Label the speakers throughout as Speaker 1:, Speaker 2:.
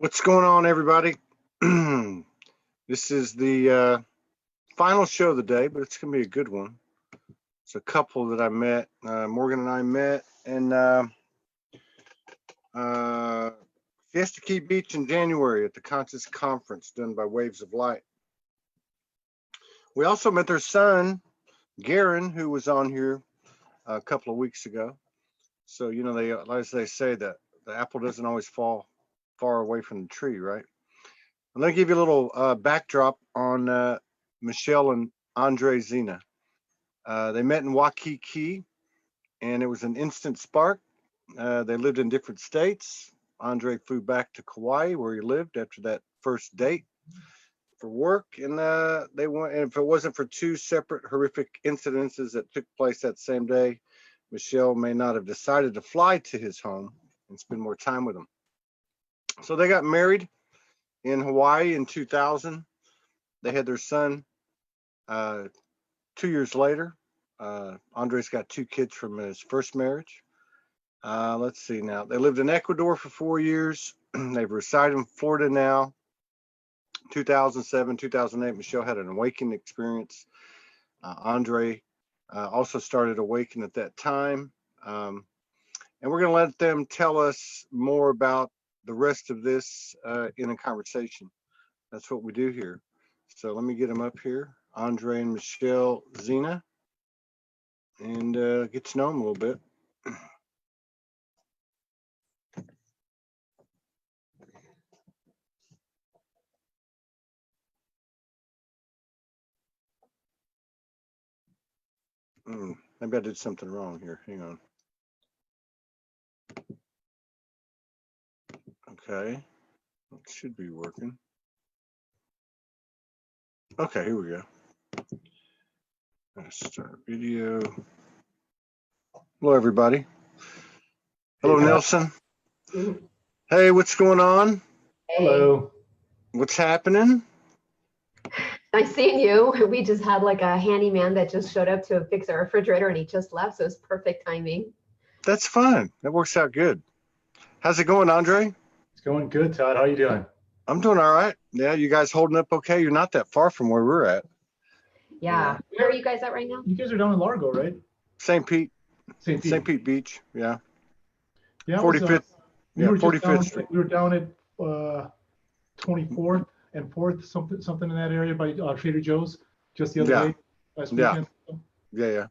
Speaker 1: What's going on, everybody? This is the final show of the day, but it's going to be a good one. It's a couple that I met, Morgan and I met in Fiesta Key Beach in January at the Conscious Conference done by Waves of Light. We also met their son, Garen, who was on here a couple of weeks ago. So, you know, as they say, that the apple doesn't always fall far away from the tree, right? I'm going to give you a little backdrop on Michele and Andre Zina. They met in Waikiki, and it was an instant spark. They lived in different states. Andre flew back to Kauai, where he lived after that first date for work, and they went. And if it wasn't for two separate horrific incidences that took place that same day, Michele may not have decided to fly to his home and spend more time with him. So they got married in Hawaii in 2000. They had their son 2 years later. Andre's got 2 kids from his first marriage. Let's see now. They lived in Ecuador for 4 years. They've resided in Florida now. 2007, 2008, Michele had an awakening experience. Andre also started awakening at that time. And we're going to let them tell us more about the rest of this in a conversation. That's what we do here. So let me get them up here, Andre and Michele Zina, and get to know them a little bit. Maybe I did something wrong here. Hang on. Okay, it should be working. Okay, here we go. Let's start video. Hello, everybody. Hello, hey, Nelson. Hey, what's going on?
Speaker 2: Hello.
Speaker 1: What's happening?
Speaker 3: Nice seeing you. We just had like a handyman that just showed up to fix our refrigerator, and he just left, so it's perfect timing.
Speaker 1: That's fun. That works out good. How's it going, Andre?
Speaker 2: It's going good, Todd. How are you doing?
Speaker 1: I'm doing all right. Yeah, you guys holding up okay? You're not that far from where we're at.
Speaker 3: Yeah. Where are you guys at right now?
Speaker 2: You guys are down in Largo, right?
Speaker 1: St. Pete.
Speaker 2: St.
Speaker 1: Pete Beach. Yeah.
Speaker 2: Yeah.
Speaker 1: 45th.
Speaker 2: We were
Speaker 1: 45th Street.
Speaker 2: We were down at 24th and 4th, something in that area by Trader Joe's just the other day. Last weekend.
Speaker 1: Yeah.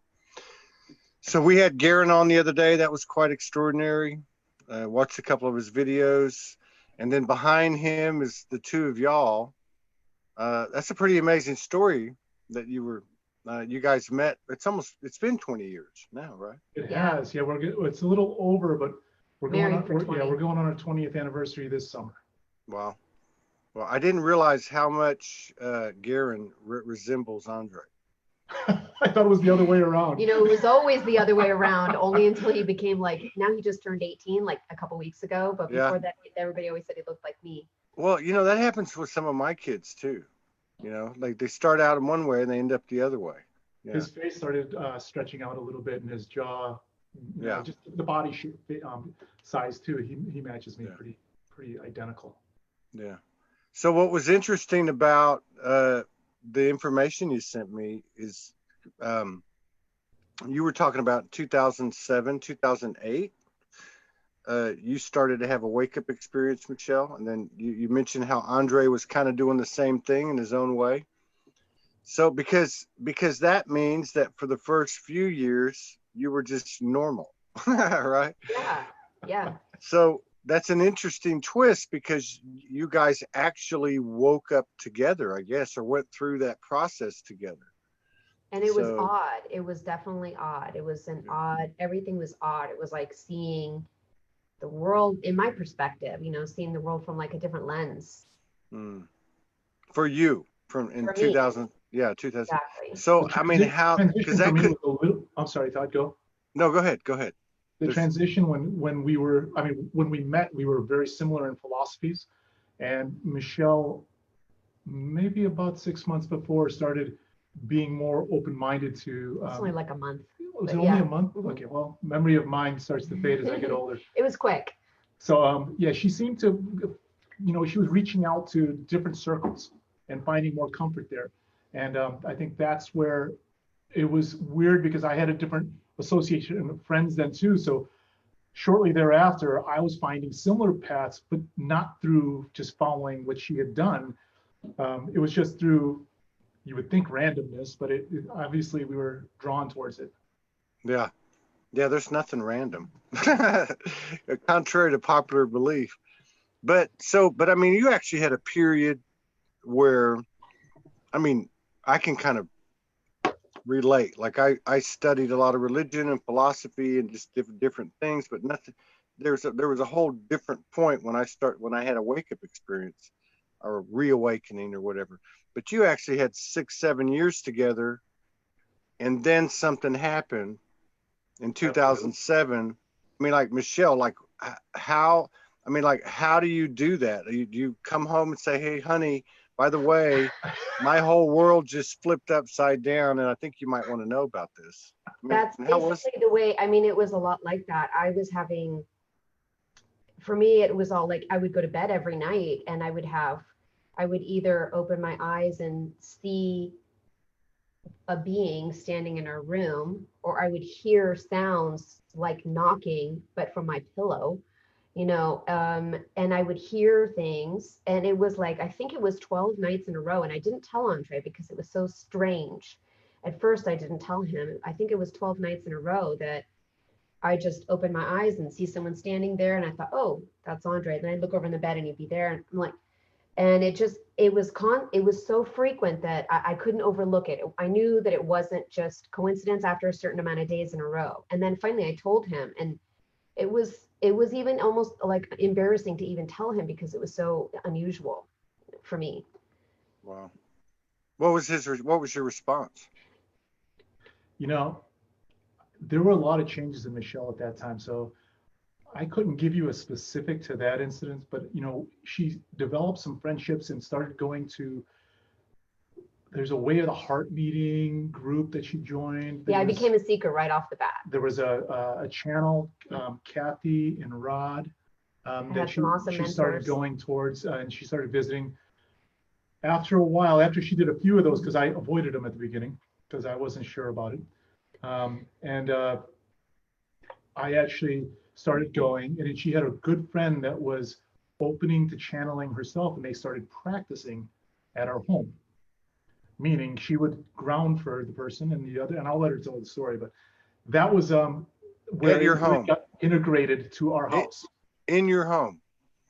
Speaker 1: So we had Garen on the other day. That was quite extraordinary. Watched a couple of his videos. And then behind him is the two of y'all. That's a pretty amazing story that you guys met. It's been 20 years now, right?
Speaker 2: It has. Yeah, it's a little over, but we're going on our 20th anniversary this summer.
Speaker 1: Wow. Well, I didn't realize how much Garen resembles Andre.
Speaker 2: I thought it was the other way around.
Speaker 3: You know, it was always the other way around, only until he became now he just turned 18 like a couple weeks ago. But before that, everybody always said he looked like me.
Speaker 1: Well, you know, that happens with some of my kids too. You know, like they start out in one way and they end up the other way.
Speaker 2: his face started stretching out a little bit, and his jaw,
Speaker 1: Yeah.
Speaker 2: just the body shape, size too. He matches me
Speaker 1: Yeah.
Speaker 2: pretty identical.
Speaker 1: Yeah. So what was interesting about the information you sent me is you were talking about 2007, 2008. You started to have a wake-up experience, Michele, and then you mentioned how Andre was kind of doing the same thing in his own way. So because that means that for the first few years you were just normal, right?
Speaker 3: Yeah.
Speaker 1: So that's an interesting twist because you guys actually woke up together, I guess, or went through that process together.
Speaker 3: And it was odd. It was definitely odd. It was everything was odd. It was like seeing the world in my perspective, seeing the world from like a different lens.
Speaker 1: For you, in 2000,
Speaker 3: me.
Speaker 1: yeah, 2000.
Speaker 3: Exactly.
Speaker 1: So I mean, how? Because that could.
Speaker 2: I'm sorry, Todd. Go.
Speaker 1: No, go ahead. Go ahead.
Speaker 2: The transition when we met, we were very similar in philosophies, and Michele, maybe about 6 months before, started being more open-minded to.
Speaker 3: It's only like a month.
Speaker 2: Was it only a month? Okay, well, memory of mine starts to fade as I get older.
Speaker 3: It was quick.
Speaker 2: So she seemed to, she was reaching out to different circles and finding more comfort there. And I think that's where it was weird because I had a different association of friends then too. So shortly thereafter, I was finding similar paths, but not through just following what she had done. It was just through, you would think, randomness, but it obviously we were drawn towards it.
Speaker 1: Yeah. There's nothing random, contrary to popular belief. But I mean, you actually had a period where, I mean, I can kind of relate. Like I studied a lot of religion and philosophy and just different things, but nothing. There was a whole different point when I had a wake up experience or reawakening or whatever. But you actually had 6, 7 years together, and then something happened in 2007. I mean, like Michele, like how? I mean, like how do you do that? Do you come home and say, "Hey, honey, by the way, my whole world just flipped upside down, and I think you might want to know about this." I mean,
Speaker 3: that's basically the way. I mean, it was a lot like that. For me, it was all like I would go to bed every night, and I would either open my eyes and see a being standing in our room, or I would hear sounds like knocking, but from my pillow, and I would hear things. And it was like, I think it was 12 nights in a row. And I didn't tell Andre because it was so strange. At first, I didn't tell him. I think it was 12 nights in a row that I just opened my eyes and see someone standing there. And I thought, oh, that's Andre. Then I'd look over in the bed and he'd be there. And I'm like, and it was so frequent that I couldn't overlook it. I knew that it wasn't just coincidence after a certain amount of days in a row. And then finally I told him, and it was even almost like embarrassing to even tell him because it was so unusual for me.
Speaker 1: Wow. What was your response?
Speaker 2: There were a lot of changes in Michele at that time. So I couldn't give you a specific to that incident, but she developed some friendships and started going to, there's a Way of the Heart meeting group that she joined.
Speaker 3: I became a seeker right off the bat.
Speaker 2: There was a channel, Kathy and Rod, that she started going towards, and she started visiting. After a while, after she did a few of those, because I avoided them at the beginning because I wasn't sure about it, and I actually started going, and she had a good friend that was opening to channeling herself, and they started practicing at our home. Meaning she would ground for the person and the other, and I'll let her tell the story, but that was where
Speaker 1: your home
Speaker 2: got integrated to our house.
Speaker 1: In your home.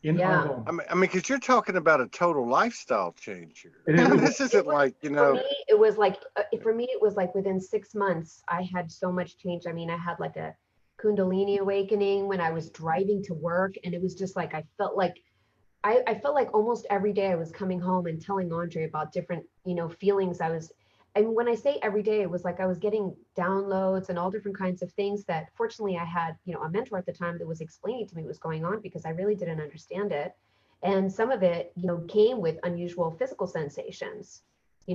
Speaker 2: In our home.
Speaker 1: I mean, because you're talking about a total lifestyle change here. This isn't like,
Speaker 3: For me, it was like within 6 months, I had so much change. I mean, I had like a Kundalini awakening when I was driving to work, and it was just like I felt like almost every day I was coming home and telling Andre about different feelings and when I say every day, it was like I was getting downloads and all different kinds of things that fortunately I had a mentor at the time that was explaining to me what was going on, because I really didn't understand it. And some of it came with unusual physical sensations,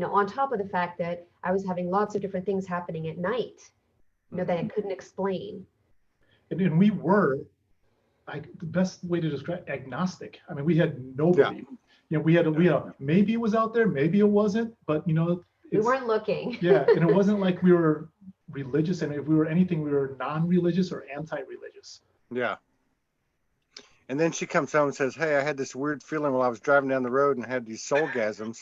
Speaker 3: on top of the fact that I was having lots of different things happening at night, that I couldn't explain.
Speaker 2: And we were, the best way to describe, agnostic. I mean, we had nobody. We had maybe it was out there, maybe it wasn't, but we
Speaker 3: weren't looking.
Speaker 2: Yeah, and it wasn't like we were religious, and if we were anything, we were non-religious or anti-religious.
Speaker 1: Yeah. And then she comes home and says, "Hey, I had this weird feeling while I was driving down the road and had these soulgasms."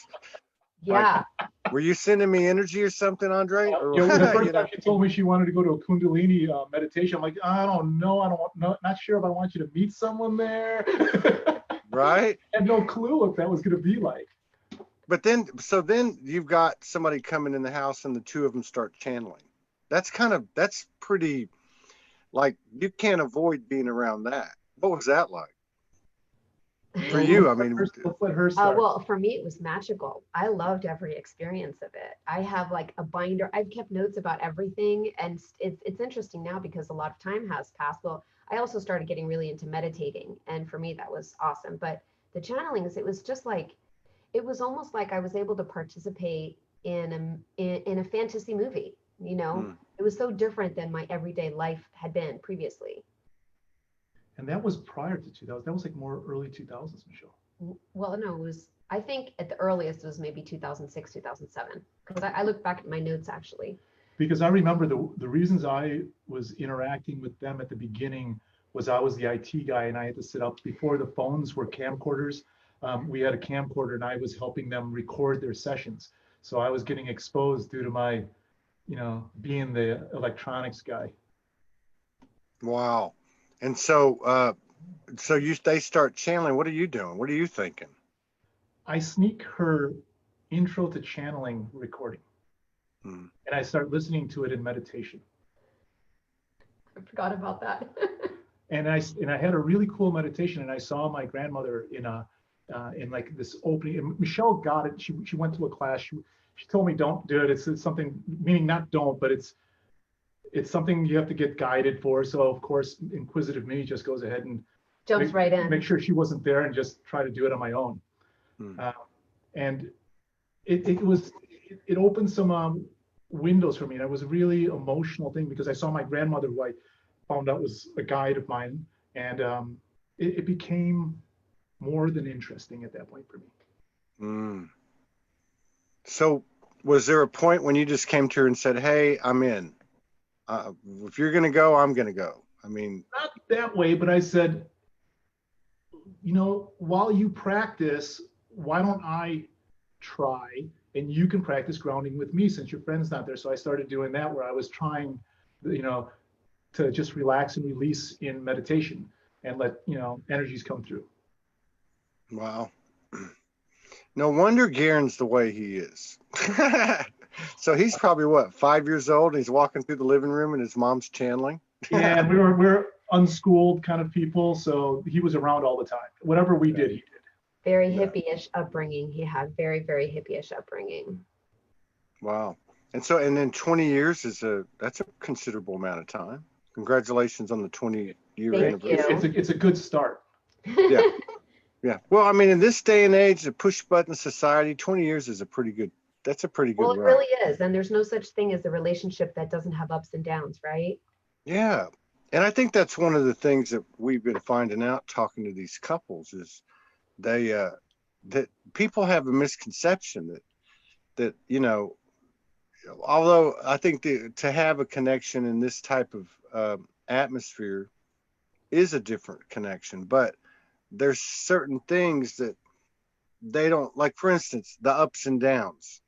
Speaker 3: Yeah.
Speaker 1: Like, were you sending me energy or something, Andre? Or,
Speaker 2: the first time she told me she wanted to go to a Kundalini meditation, I'm like, I don't know, not sure if I want you to meet someone there.
Speaker 1: Right.
Speaker 2: I had no clue what that was going to be like.
Speaker 1: But then you've got somebody coming in the house and the two of them start channeling. That's pretty, like, you can't avoid being around that. What was that like for you? I mean,
Speaker 2: let's let her start.
Speaker 3: Well, for me, it was magical. I loved every experience of it. I have like a binder. I've kept notes about everything. And it's interesting now because a lot of time has passed. Well, I also started getting really into meditating. And for me, that was awesome. But the channelings, it was just like, it was almost like I was able to participate in a fantasy movie. It was so different than my everyday life had been previously.
Speaker 2: And that was prior to 2000. That was like more early 2000s, Michele.
Speaker 3: Well, no, it was, I think at the earliest it was maybe 2006, 2007. Because I looked back at my notes actually.
Speaker 2: Because I remember the reasons I was interacting with them at the beginning was I was the IT guy and I had to sit up before the phones were camcorders. We had a camcorder and I was helping them record their sessions. So I was getting exposed due to my, being the electronics guy.
Speaker 1: Wow. And so, they start channeling. What are you doing? What are you thinking?
Speaker 2: I sneak her intro to channeling recording, and I start listening to it in meditation.
Speaker 3: I forgot about that.
Speaker 2: and I had a really cool meditation, and I saw my grandmother in like this opening. And Michele got it. She went to a class. She told me don't do it. It's something, meaning not don't, but it's something you have to get guided for. So of course, inquisitive me just goes ahead and
Speaker 3: jumps right in.
Speaker 2: Make sure she wasn't there and just try to do it on my own. And it opened some windows for me. And it was a really emotional thing because I saw my grandmother, who I found out was a guide of mine, and it became more than interesting at that point for me.
Speaker 1: So was there a point when you just came to her and said, "Hey, I'm in. If you're going to go, I'm going to go"? I mean,
Speaker 2: not that way, but I said, while you practice, why don't I try and you can practice grounding with me since your friend's not there. So I started doing that where I was trying, to just relax and release in meditation and let, energies come through.
Speaker 1: Wow. No wonder Garen's the way he is. So he's probably what, 5 years old? And he's walking through the living room and his mom's channeling.
Speaker 2: Yeah, and we're unschooled kind of people, so he was around all the time. Whatever we did, he did.
Speaker 3: Very hippie-ish upbringing. He had very, very hippie-ish upbringing.
Speaker 1: Wow. And then 20 years that's a considerable amount of time. Congratulations on the 20-year anniversary.
Speaker 2: It's a good start.
Speaker 1: Yeah. Yeah. Well, I mean, in this day and age, the push button society, 20 years is a pretty good run.
Speaker 3: Well, it really is. And there's no such thing as a relationship that doesn't have ups and downs, right?
Speaker 1: Yeah. And I think that's one of the things that we've been finding out talking to these couples is that people have a misconception that although I think to have a connection in this type of atmosphere is a different connection, but there's certain things that they don't like. For instance, the ups and downs.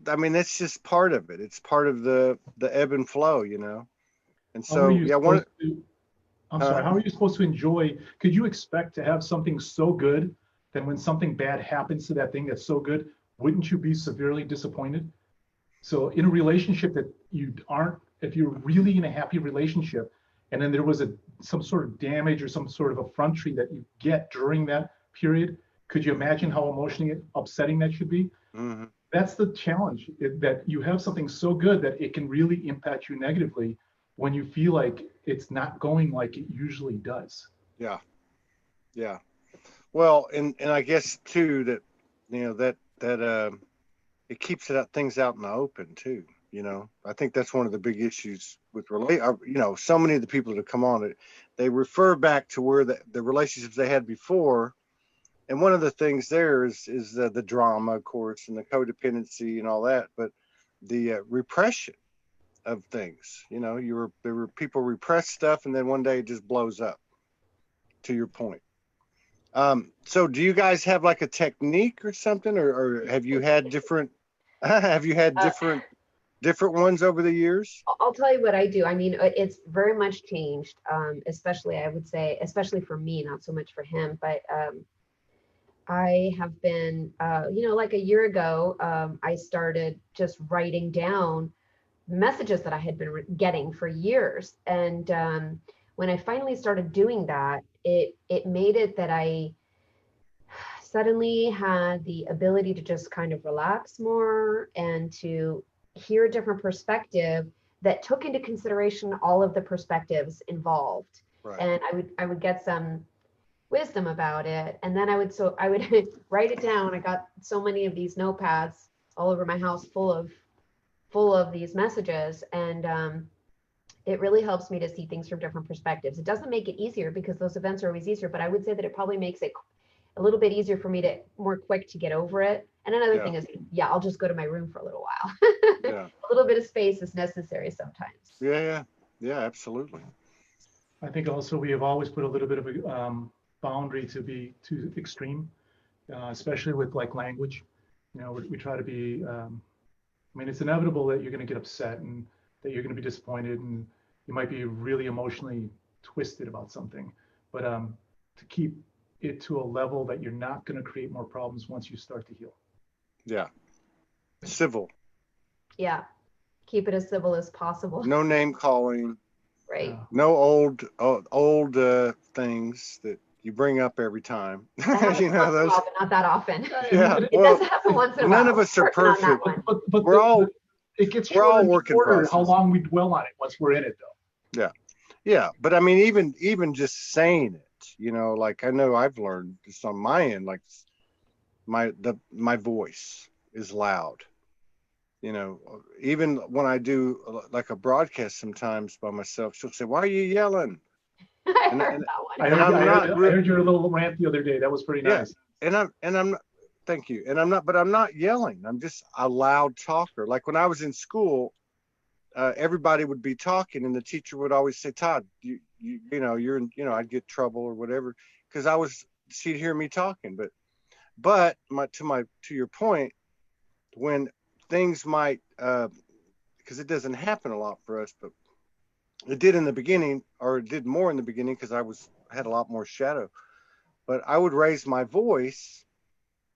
Speaker 1: I mean, that's just part of it. It's part of the ebb and flow, And so,
Speaker 2: I'm sorry. How are you supposed to enjoy? Could you expect to have something so good that when something bad happens to that thing that's so good, wouldn't you be severely disappointed? So in a relationship that if you're really in a happy relationship, and then there was some sort of damage or some sort of effrontery that you get during that period, could you imagine how emotionally upsetting that should be?
Speaker 1: Mm-hmm.
Speaker 2: That's the challenge, that you have something so good that it can really impact you negatively when you feel like it's not going like it usually does.
Speaker 1: Yeah. Yeah. Well, and I guess too that, it keeps things out in the open too. I think that's one of the big issues with so many of the people that come on it, they refer back to where the relationships they had before. And one of the things there is the drama, of course, and the codependency and all that, but the repression of things. There were people repress stuff, and then one day it just blows up. To your point. So do you guys have like a technique or something, or have you had different? Have you had different ones over the years?
Speaker 3: I'll tell you what I do. I mean, it's very much changed, especially I would say, especially for me, not so much for him, but I have been, like a year ago, I started just writing down messages that I had been getting for years. And when I finally started doing that, it made it that I suddenly had the ability to just kind of relax more and to hear a different perspective that took into consideration all of the perspectives involved.
Speaker 1: Right.
Speaker 3: And I would get some wisdom about it. And then I would write it down. I got so many of these notepads all over my house full of these messages. And it really helps me to see things from different perspectives. It doesn't make it easier because those events are always easier, but I would say that it probably makes it a little bit easier for me to more quick to get over it. And another thing is, I'll just go to my room for a little while. A little bit of space is necessary sometimes.
Speaker 1: Yeah, absolutely.
Speaker 2: I think also we have always put a little bit of a boundary to be too extreme, especially with like language. We try to be, it's inevitable that you're going to get upset and that you're going to be disappointed and you might be really emotionally twisted about something, but to keep it to a level that you're not going to create more problems once you start to heal.
Speaker 1: Yeah. Civil.
Speaker 3: Yeah. Keep it as civil as possible.
Speaker 1: No name calling.
Speaker 3: Right. Yeah.
Speaker 1: No old things that you bring up every time.
Speaker 3: Those not that often.
Speaker 1: Yeah.
Speaker 3: It doesn't happen once in a while.
Speaker 1: None of us are perfect.
Speaker 2: But
Speaker 1: we're all
Speaker 2: working process. How long we dwell on it once we're in it, though.
Speaker 1: Yeah. Yeah. But I mean, even just saying it, like I know I've learned just on my end, like my voice is loud. Even when I do like a broadcast sometimes by myself, she'll say, "Why are you yelling?"
Speaker 2: I heard your little rant the other day. That was pretty nice.
Speaker 1: And I'm not, thank you. And I'm not yelling. I'm just a loud talker. Like when I was in school, everybody would be talking and the teacher would always say, "Todd, you're I'd get trouble or whatever because she'd hear me talking. But to your point, when things might, because it doesn't happen a lot for us, but it did in the beginning, or it did more in the beginning because I had a lot more shadow. But I would raise my voice,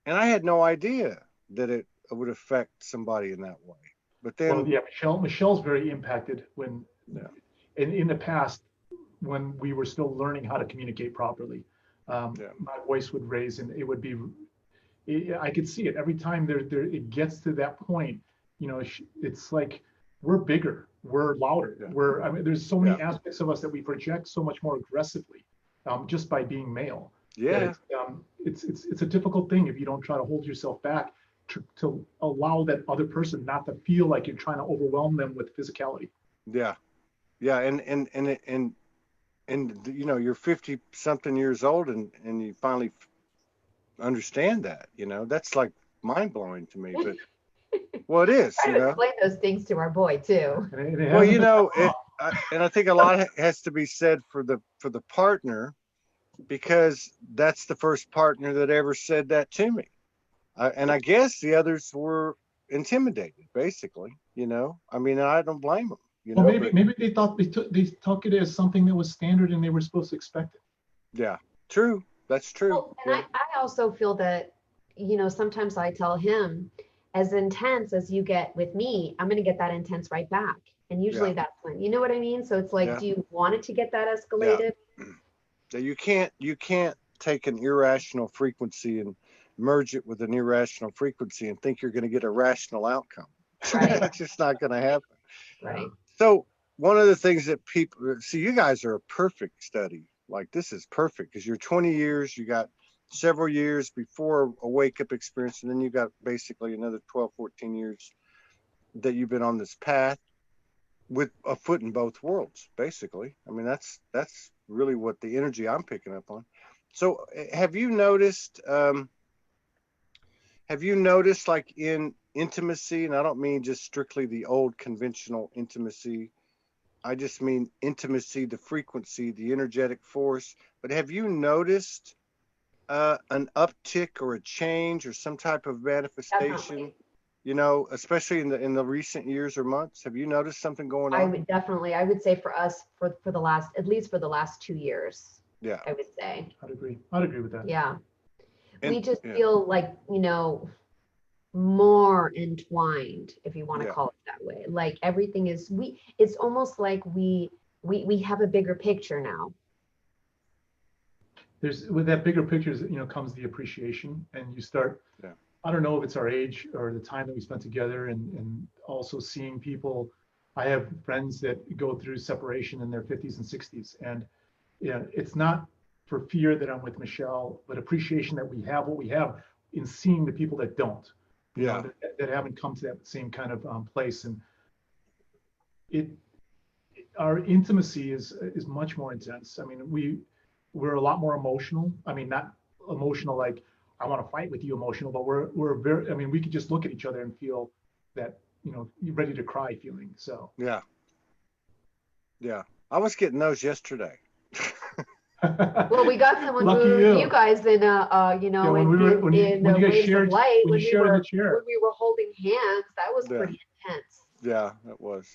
Speaker 1: and I had no idea that it would affect somebody in that way. But then,
Speaker 2: Michelle's very impacted when, in the past, when we were still learning how to communicate properly. My voice would raise, and it would be. I could see it every time it gets to that point. It's like we're bigger, we're louder, there's so many aspects of us that we project so much more aggressively, just by being male.
Speaker 1: Yeah,
Speaker 2: it's a difficult thing if you don't try to hold yourself back to allow that other person not to feel like you're trying to overwhelm them with physicality.
Speaker 1: Yeah, and you're 50 something years old and you finally understand that. That's like mind blowing to me, but. Well, it is.
Speaker 3: Try to explain those things to our boy too.
Speaker 1: Well, and I think a lot has to be said for the partner, because that's the first partner that ever said that to me, and I guess the others were intimidated, basically. I don't blame them.
Speaker 2: Well, maybe they thought they took it as something that was standard and they were supposed to expect it.
Speaker 1: Yeah, true. That's true.
Speaker 3: Well, and I also feel that sometimes I tell him, as intense as you get with me, I'm going to get that intense right back. And usually that's when, you know what I mean? So it's like, do you want it to get that escalated?
Speaker 1: Yeah, you can't take an irrational frequency and merge it with an irrational frequency and think you're going to get a rational outcome.
Speaker 3: Right.
Speaker 1: That's just not going to happen.
Speaker 3: Right.
Speaker 1: So one of the things that people see, you guys are a perfect study. Like, this is perfect because you're 20 years, you got several years before a wake-up experience, and then you got basically another 12, 14 years that you've been on this path with a foot in both worlds, basically. I mean, that's really what the energy I'm picking up on. So have you noticed like in intimacy, and I don't mean just strictly the old conventional intimacy, I just mean intimacy, the frequency, the energetic force, but have you noticed an uptick or a change or some type of manifestation?
Speaker 3: Definitely.
Speaker 1: You know, especially in the recent years or months, have you noticed something going on?
Speaker 3: I would say for us, for the last, at least for the last 2 years.
Speaker 1: Yeah.
Speaker 3: I would say.
Speaker 2: I'd agree with that.
Speaker 3: Yeah.
Speaker 1: And,
Speaker 3: We just feel like, more entwined, if you want to call it that way. Like everything is, it's almost like we have a bigger picture now.
Speaker 2: With that bigger picture, comes the appreciation, and you start, I don't know if it's our age or the time that we spent together, and also seeing people. I have friends that go through separation in their 50s and 60s, and it's not for fear that I'm with Michele, but appreciation that we have what we have in seeing the people that don't, that haven't come to that same kind of place. And our intimacy is much more intense. I mean, we're a lot more emotional. I mean, not emotional like I want to fight with you emotional, but we're very, I mean, we could just look at each other and feel that, you're ready to cry feeling. So
Speaker 1: yeah. I was getting those yesterday.
Speaker 3: Well, we got someone
Speaker 2: Lucky
Speaker 3: who you guys in in
Speaker 2: when you guys
Speaker 3: Waves
Speaker 2: shared
Speaker 3: of Light,
Speaker 2: when you shared in the chair,
Speaker 3: when we were holding hands, that was pretty intense.
Speaker 1: Yeah, it was.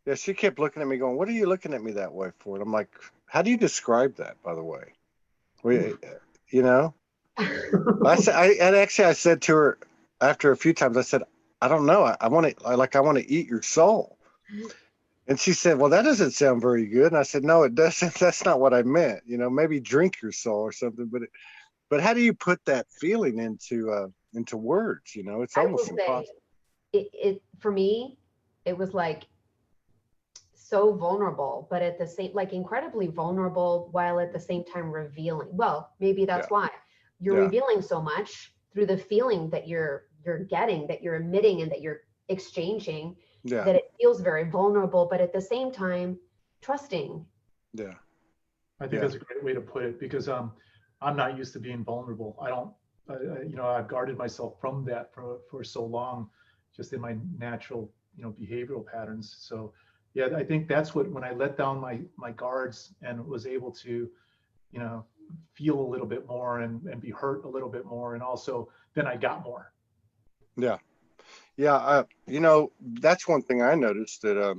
Speaker 1: Yeah, she kept looking at me going, "What are you looking at me that way for?" And I'm like, "How do you describe that, by the way?" I said to her after a few times, I said, "I don't know. I want to eat your soul." And she said, "Well, that doesn't sound very good." And I said, "No, it doesn't. That's not what I meant. Maybe drink your soul or something." But how do you put that feeling into words? It's almost impossible.
Speaker 3: It for me, it was like so vulnerable, but at the same, like incredibly vulnerable, while at the same time revealing. Well, maybe that's why you're revealing so much through the feeling that you're getting, that you're emitting, and that you're exchanging. That it feels very vulnerable, but at the same time, trusting.
Speaker 1: Yeah.
Speaker 2: I think that's a great way to put it, because I'm not used to being vulnerable. I don't, I've guarded myself from that for so long, just in my natural, behavioral patterns. So yeah, I think that's when I let down my guards and was able to, feel a little bit more and be hurt a little bit more. And also then I got more.
Speaker 1: Yeah. Yeah, that's one thing I noticed that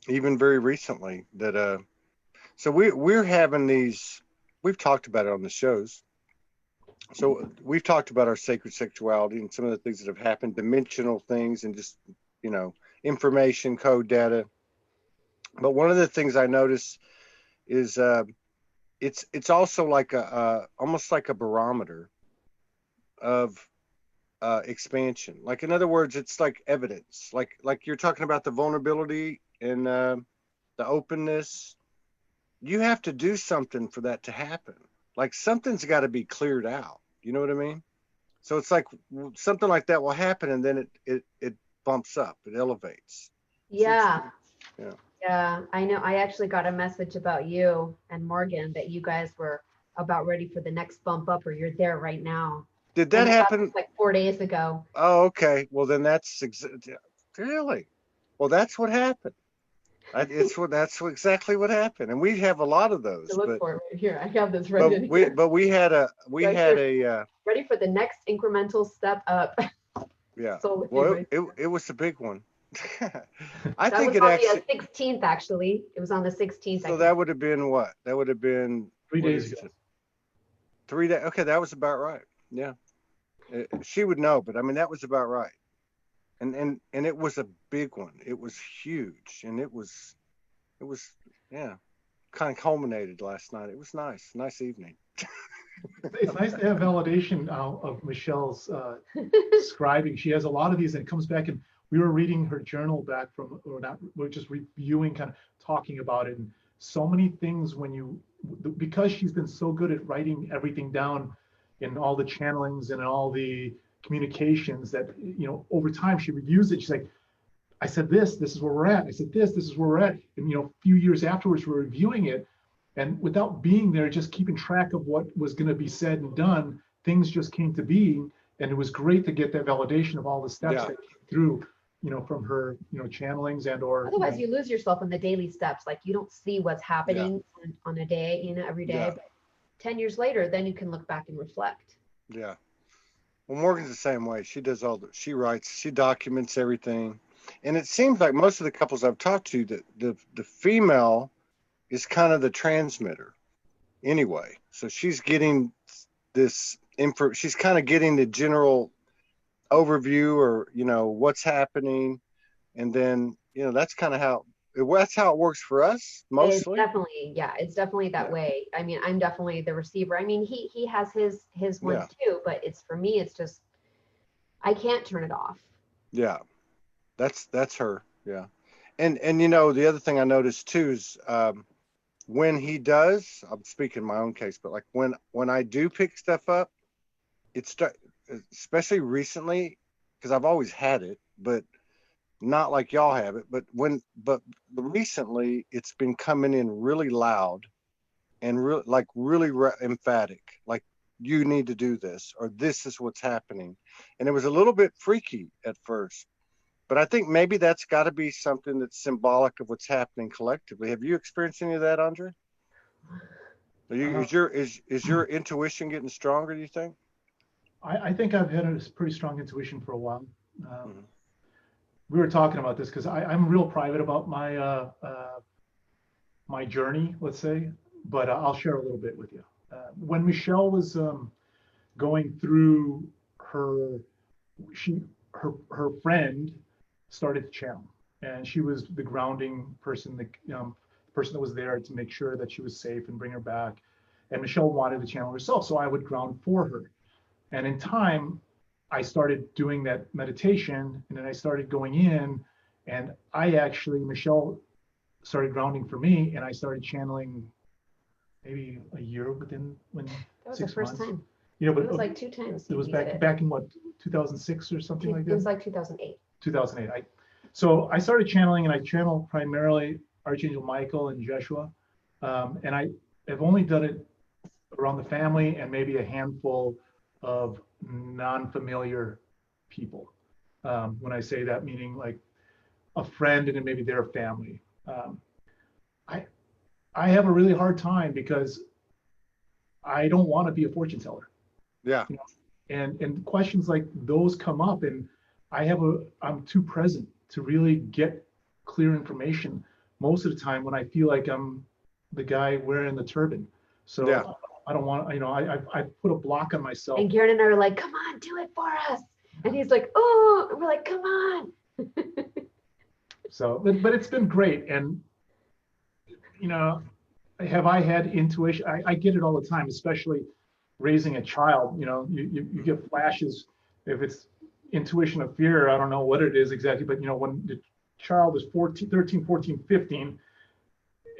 Speaker 1: even very recently that so we're having these, we've talked about it on the shows. So we've talked about our sacred sexuality and some of the things that have happened, dimensional things, and just information code data. But one of the things I noticed is it's also like almost like a barometer of expansion. Like, in other words, it's like evidence, like you're talking about the vulnerability and the openness. You have to do something for that to happen. Like something's got to be cleared out. You know what I mean? So it's like something like that will happen, and then it bumps up, it elevates.
Speaker 3: Yeah. I know. I actually got a message about you and Morgan that you guys were about ready for the next bump up, or you're there right now.
Speaker 1: Did that happen?
Speaker 3: Like 4 days ago.
Speaker 1: Oh, okay. Well, then that's really. Well, that's what happened. That's exactly what happened, and we have a lot of those.
Speaker 3: To look for it here. I have this right here.
Speaker 1: But we had a
Speaker 3: ready for the next incremental step up.
Speaker 1: Yeah. Well, it was a big one. I
Speaker 3: that
Speaker 1: think
Speaker 3: was
Speaker 1: it
Speaker 3: on
Speaker 1: actually
Speaker 3: the 16th. Actually, it was on the 16th.
Speaker 1: So that would have been what? That would have been
Speaker 2: 3 days ago.
Speaker 1: 3 days. Okay, that was about right. Yeah. She would know, but I mean that was about right. And it was a big one. It was huge, and it was kind of culminated last night. It was nice evening.
Speaker 2: It's nice to have validation of Michelle's scribing. She has a lot of these, and it comes back, and we were reading her journal back from, or not, we're just reviewing, kind of talking about it, and so many things because she's been so good at writing everything down in all the channelings and all the communications that, over time she reviews it. She's like, I said this is where we're at. I said this is where we're at. And, a few years afterwards, we're reviewing it. And without being there, just keeping track of what was going to be said and done, things just came to being. And it was great to get that validation of all the steps that came through, from her, channelings or.
Speaker 3: Otherwise, you lose yourself in the daily steps. Like, you don't see what's happening on a day, every day. But 10 years later, then you can look back and reflect.
Speaker 1: Yeah. Well, Morgan's the same way. She does she writes, she documents everything. And it seems like most of the couples I've talked to, that the female is kind of the transmitter anyway. So she's getting this info, she's kind of getting the general overview or, what's happening. And then, that's kind of how it works for us mostly.
Speaker 3: It's definitely that way. I mean, I'm definitely the receiver. I mean, he has his one too, but it's, for me, it's just, I can't turn it off.
Speaker 1: Yeah. That's her. Yeah. And the other thing I noticed too is when he does, I'm speaking in my own case, but like when I do pick stuff up, especially recently, because I've always had it, but not like y'all have it. But recently it's been coming in really loud and really emphatic, like, you need to do this, or this is what's happening. And it was a little bit freaky at first. But I think maybe that's got to be something that's symbolic of what's happening collectively. Have you experienced any of that, Andre? Is your intuition getting stronger, do you think?
Speaker 2: I think I've had a pretty strong intuition for a while. We were talking about this because I'm real private about my my journey, let's say, but I'll share a little bit with you. When Michele was going through her friend started to channel, and she was the grounding person, the person that was there to make sure that she was safe and bring her back. And Michele wanted to channel herself, so I would ground for her. And in time, I started doing that meditation, and then I started going in, and Michele started grounding for me, and I started channeling maybe a year when
Speaker 3: that was
Speaker 2: 6
Speaker 3: the first
Speaker 2: months.
Speaker 3: time.
Speaker 2: But
Speaker 3: it was like 2 times.
Speaker 2: It was back in what, 2006 or something like that?
Speaker 3: It was like 2008.
Speaker 2: 2008. So I started channeling, and I channel primarily Archangel Michael and Jeshua. And I have only done it around the family and maybe a handful of non-familiar people. When I say that, meaning like a friend and then maybe their family. I have a really hard time because I don't want to be a fortune teller.
Speaker 1: Yeah.
Speaker 2: And questions like those come up, and I'm too present to really get clear information most of the time when I feel like I'm the guy wearing the turban. So I don't want, I put a block on myself.
Speaker 3: And Garen and I are like, come on, do it for us. And he's like, oh, and we're like, come on.
Speaker 2: So, but it's been great. And, have I had intuition? I get it all the time, especially raising a child. You get flashes. If it's intuition of fear, I don't know what it is exactly, but when the child is 13, 14, 15,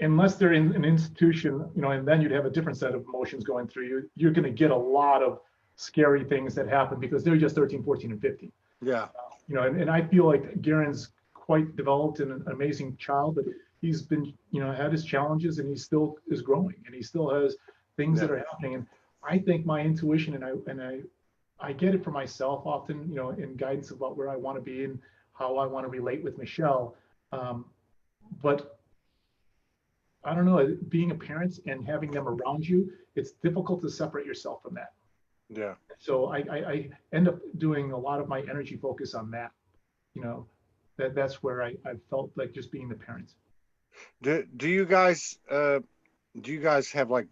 Speaker 2: unless they're in an institution, and then you'd have a different set of emotions going through you, you're going to get a lot of scary things that happen because they're just 13, 14, and 15.
Speaker 1: Yeah.
Speaker 2: And I feel like Garen's quite developed and an amazing child, but he's been, had his challenges, and he still is growing, and he still has things that are happening. And I think my intuition, and I get it for myself often, in guidance about where I want to be and how I want to relate with Michele. But I don't know, being a parent and having them around you, it's difficult to separate yourself from that.
Speaker 1: Yeah.
Speaker 2: So I end up doing a lot of my energy focus on that. That's where I felt like just being the parent.
Speaker 1: Do you guys have like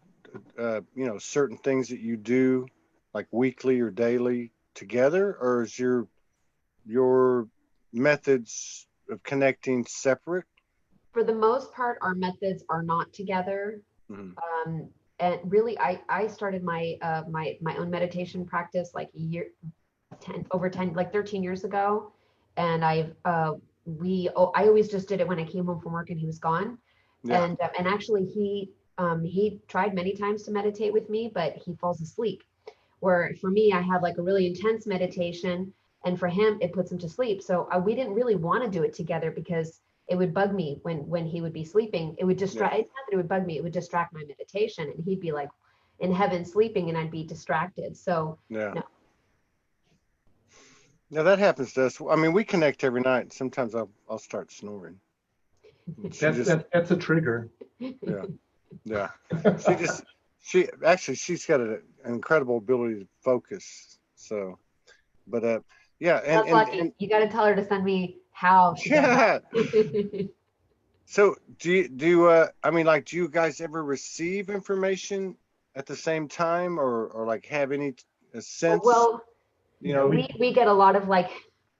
Speaker 1: certain things that you do like weekly or daily together, or is your methods of connecting separate?
Speaker 3: For the most part, our methods are not together.
Speaker 1: Mm-hmm.
Speaker 3: And really, I started my my own meditation practice like 13 years ago. And I always just did it when I came home from work and he was gone.
Speaker 1: Yeah.
Speaker 3: And actually he tried many times to meditate with me, but he falls asleep. Where for me, I have like a really intense meditation, and for him, it puts him to sleep. So we didn't really want to do it together because it would bug me when he would be sleeping. It would distract. It's not that it would bug me; it would distract my meditation, and he'd be like in heaven sleeping, and I'd be distracted. So
Speaker 1: Yeah.
Speaker 3: no.
Speaker 1: Yeah, that happens to us. I mean, we connect every night. Sometimes I'll start snoring.
Speaker 2: That's a trigger.
Speaker 1: Yeah. Yeah. She's got an incredible ability to focus. So, but yeah,
Speaker 3: That's lucky. You got to tell her to send me how she does that.
Speaker 1: So I mean, like, do you guys ever receive information at the same time, or like have any sense?
Speaker 3: Well,
Speaker 1: you know,
Speaker 3: we get a lot of like,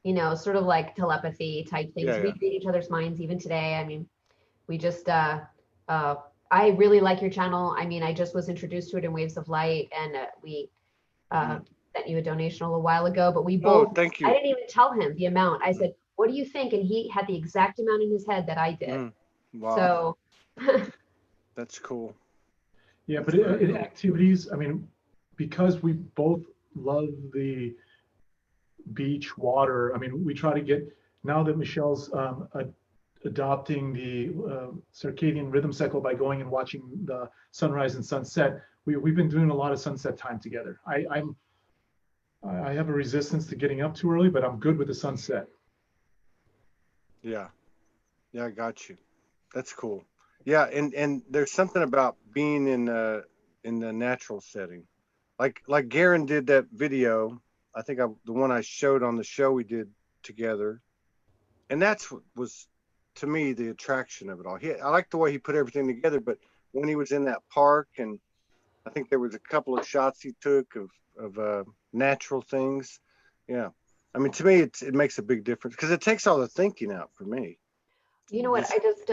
Speaker 3: sort of like telepathy type things.
Speaker 1: Yeah,
Speaker 3: We read each other's minds even today. I mean, we just I really like your channel. I mean, I just was introduced to it in Waves of Light, and we sent you a donation a little while ago, but we both,
Speaker 1: thank you.
Speaker 3: I didn't even tell him the amount. I said, what do you think? And he had the exact amount in his head that I did.
Speaker 1: Wow.
Speaker 3: So
Speaker 1: That's cool.
Speaker 2: Yeah, but in activities, I mean, because we both love the beach, water, I mean, we try to get, now that Michelle's adopting the circadian rhythm cycle by going and watching the sunrise and sunset, we've been doing a lot of sunset time together. I have a resistance to getting up too early, but I'm good with the sunset.
Speaker 1: Yeah, I got you. That's cool. Yeah, and there's something about being in the natural setting, like Garen did that video. I think the one I showed on the show we did together, and that's what was, to me, the attraction of it all. I like the way he put everything together, but when he was in that park, and I think there was a couple of shots he took of natural things. Yeah, I mean, to me, it makes a big difference because it takes all the thinking out for me.
Speaker 3: you know what, I just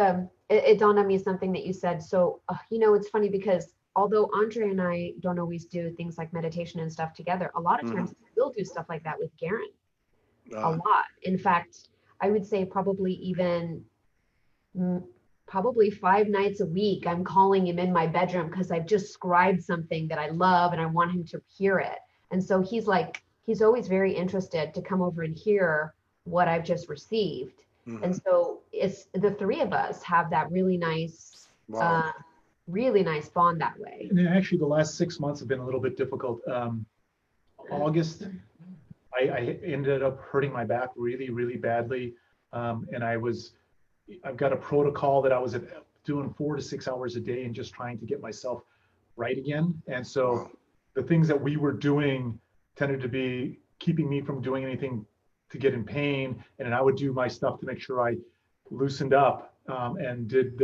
Speaker 3: it dawned on me something that you said. So it's funny because although Andre and I don't always do things like meditation and stuff together, a lot of times we'll do stuff like that with Garen. A lot. In fact, I would say probably even probably 5 nights a week, I'm calling him in my bedroom because I've just scribed something that I love and I want him to hear it. And so he's always very interested to come over and hear what I've just received. And so it's the three of us have that really nice, really nice bond that way.
Speaker 2: And actually, the last 6 months have been a little bit difficult. August, I ended up hurting my back really, really badly, and I've got a protocol that I was doing 4 to 6 hours a day and just trying to get myself right again. And so the things that we were doing tended to be keeping me from doing anything to get in pain. And then I would do my stuff to make sure I loosened up and did